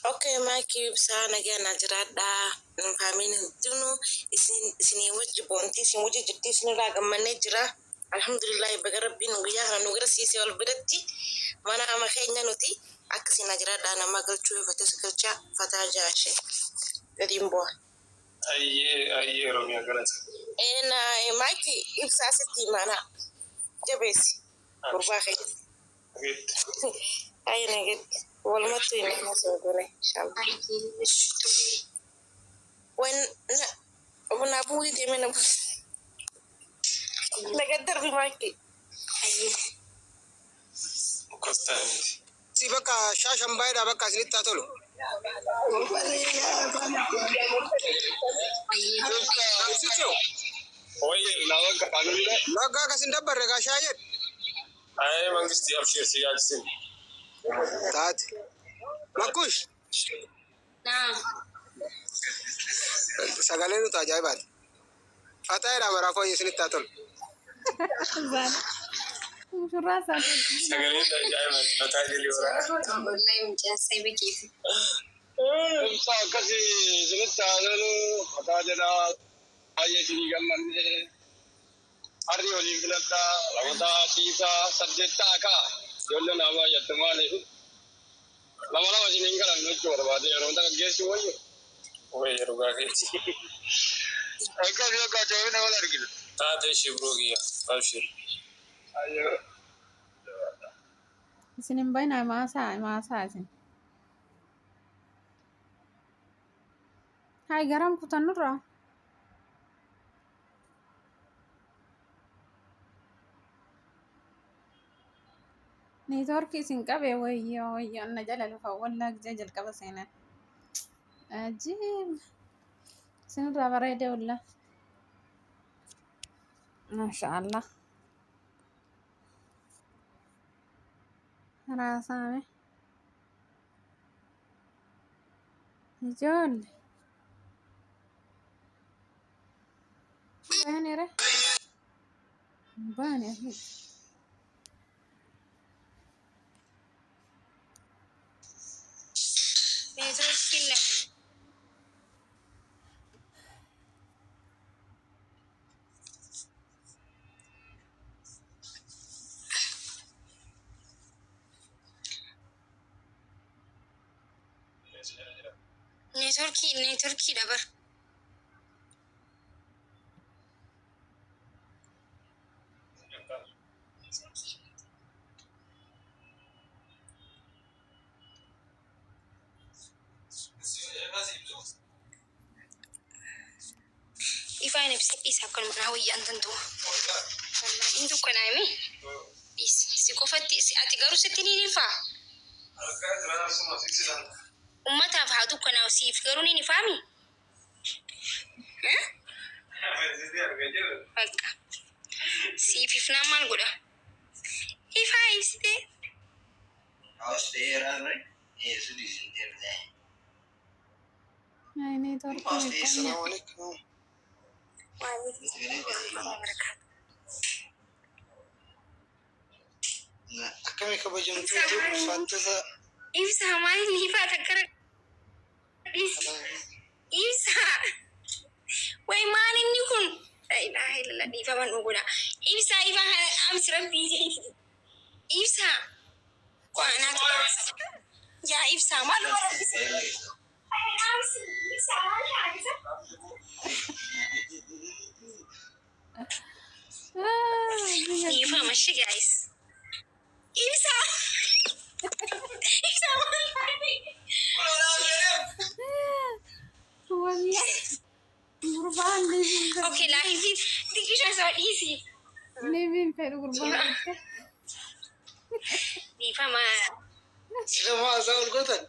Okay, Maki, sana gana jirada famin dunu isini wajji bonti isin wajji jitti isin raga manejira alhamdulillah bagarabbi nuya hanu gara sisi wal bidatti mana ama khenya nuti aksina jirada na magalchu fatas kalcha fataja she gadimbo ayye romya galat ena Maki ibsasati mana jabesi kurba khay ayna gid والله تيني ناس وقولي إن شاء الله. وين لا أبو نابوي دي من أبو لا قدر في مايكي. مكستاني. سيبك شاشة مبايدة بك أسنيت تاتلو. لا كاسين دبر رجع شايد. أي مانجستي أبشر سيالسين. تات ماكوش نعم سغالين تاجايبات فاتاي رامرا كو يسني تاتل مش راسا سغالين تاجايبات فاتاي لي ورا والله مجاسي بكيف كسي سنت تاتلو فاتاجدا اي سيدي گمن اري ولي بلتا لوتا تيسا سبجتا کا جولن اوا يتمالي lama lama sih ninggal anu cor bade orang tak gesi woy ruga gesi eka dia kacau ni awal lagi tadi sih bro dia kasih ayo sini mbak nak masa sih hai garam kutan nurra نيتوركي سنكبي ويا أنا جلال فولا جل كبسينا عجيب سنرى بريدة ولا ما شاء الله راسامي جول باني ره باني هيك نيتوركي دبر إيفان بس كل من هو يندندو إنتو كنايمي بس سكوفتي أتجارو ستيني نفا أمتها فهدو كنا وسيف قروني نفامي ها بقى سيف فينا مال قولا إيفا إستي أستيرا يسودي سنتر ده يعني تركي السلام عليكم وعليكم السلام وبركاته لا كم يكبجون تجيب فانتزا إيفا ما نيفا تكرر إيفا وين ما نمنيكم لا إله إلا الله إيفا من أقوله إيفا أمس ربي إيفا وأنا يا إيفا ما نورك إيفا ماشي جايز إيفا إيفا والله قربان اوكي لا هي ديكي شو سوى ايزي نبين في قربان دي فما سلام زاول قتل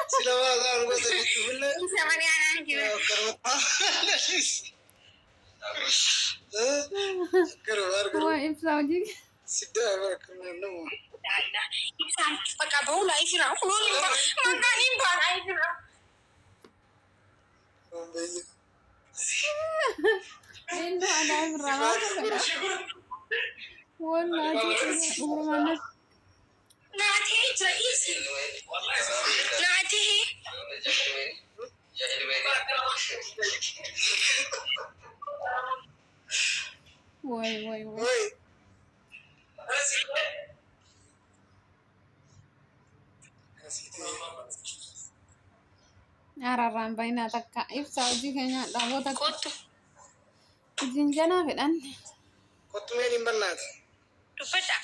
سلام زاول قتل تقول له سامعني انا كده هو ابساودي سيدا بارك الله لا ابسا بقى بقول اي فينا ما كان ينفع اي فينا إنه أنا إبراهيم والله جيت أقول ما رئيسي نعته واي ararraan baay'inaa takka ibsa hojii keenya dhaabota كنت jinjanaa fedhan kottu mee hin bannaati. دفتا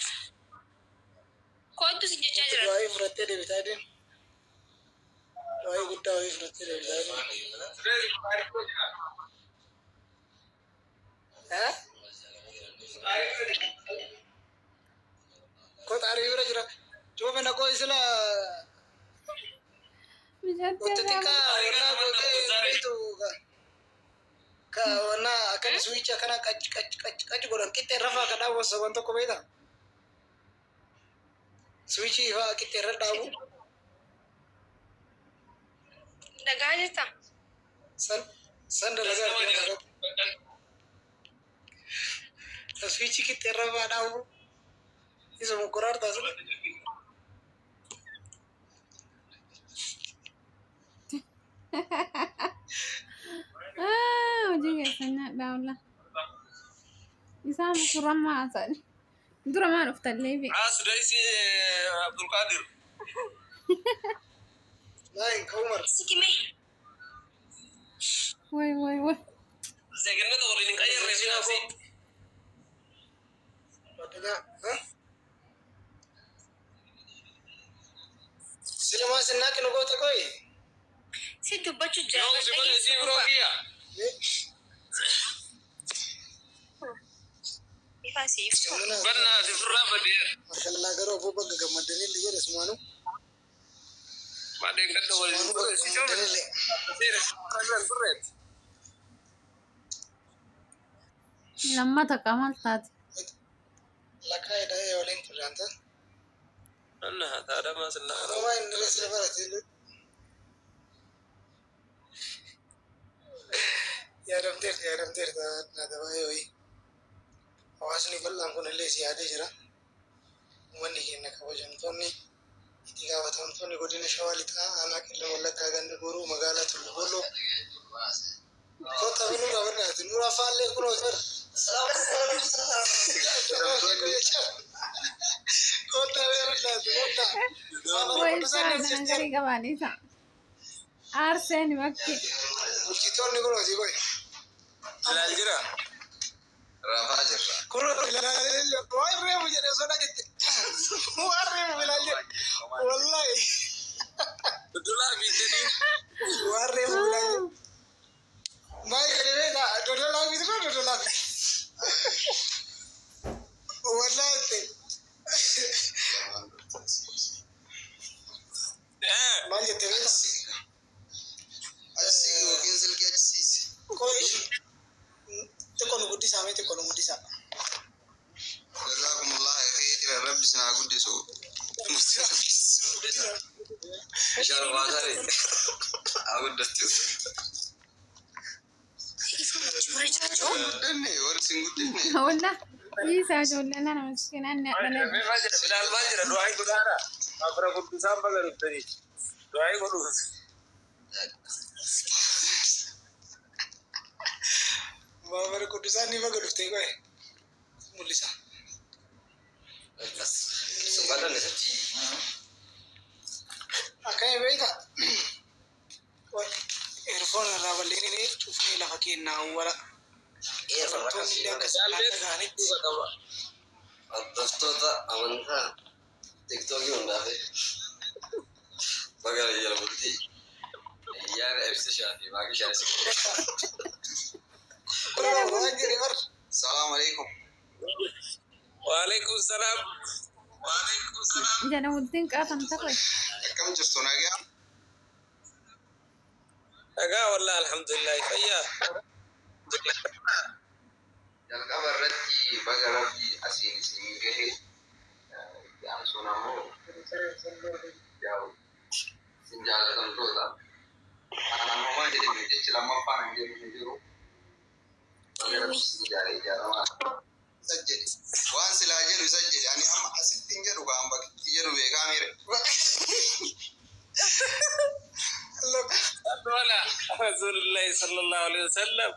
كنت سجل Waa'ee fudhattee deebitaa deemu. Waa'ee guddaa waa'ee fudhattee deebitaa deemu. Haa? Kota arii bira jira. Cuufi naqoo isla kottatika warnaa gootee beektu ka warnaa akkani suwicha kana qaci godhan qixxee rafaa ka dhaabu saban tokko beektaa? Suwichi ifaa qixxee irra dhaabu. دقاجتا San dalagaa argina. Suwichi qixxee rafaa dhaabu. Isa mukkuraar taasisa. hojii keessan dhaawla isaan mukurrammaa haasa'ani dura maa dhuftallee fi Sudaysi Abdul Qadir. Lain Umar. سكمي way Segennya tuh ini kayak resinasi. Padanya, hah? Silama senna kino kota koi. ستو بچو Yang جاوا sebenarnya sih bro dia. يفاسي Semana. Benar di berapa dia? Makan nagaro abu baga gamadani liya da semanu. Ada yang kata wali Semanu itu baga sih coba. gamadani le. Keren keren. lammata qamal taate Lakai dah ya oleh terjanta. Nah, tak ada masalah. Kamu ini resle barat itu. Ya ram ter nada bayo i. Awas ni ballang ko nale si ade jira. Umani kina kawajan toni. Itiga watam toni godina shawalita anak ilmu mulaka gandu guru magala tulu bolo. Kota binu gabarna tu nura falle kuno sir. Kota berna tu kota. way saadana garii qabaanisa aarseeni bakki Ujitor ni kuno sih boy. Belajar. Rafa aja. Kuno bilalnya, wah remu jadi soda gitu. Wah remu bilalnya. Wallahi. Betul lah bisa di. Wah remu bilalnya. Baik ada beda. Dodol lagi itu kan dodol lagi. Wallahi. Manja terus. Asik mungkin selagi aja sih. Kau ini. Tekon gudi sama tekon gudi sama. Jazakumullah khair ya Rabbi sana gudi so. Insyaallah bahasa ni. Aku dah tu. Dan ni orang singgudi ni. walla isaa ijoollena nama miskinaan dhale Bilal Bajra doa itu dah. Apa kudu sampai ke tadi. Doa itu kudu. Bawa kudusan ni bagus tu kau. Mulisa. Sempadan ni. Akai beda. Wah, earphone rawal ini cufni lah kaki nawara. Earphone tu ni dia kesalahan gani. दोस्तों तो अमंता टिकटॉक ही होता है मगर ये बोलती यार ऐप से शादी बाकी शादी से सलाम अलैकुम वालेकुम सलाम janamuddin qaatan taqe कम जस्तों ना गया अगा والله الحمد لله فيا jalqaba irratti baga rabbii asiin isin gahe yaansuun ammoo yaa'u isin jaalatamtoota ammoo jedhame jechi lammaffaan hin deemne jiru baga rabbii isin ijaaramaa sajjedi waan silaa jedhu sajjedi ani amma asitti hin jedhu kaan bakki jedhu beekaa miire رسول الله صلى الله عليه وسلم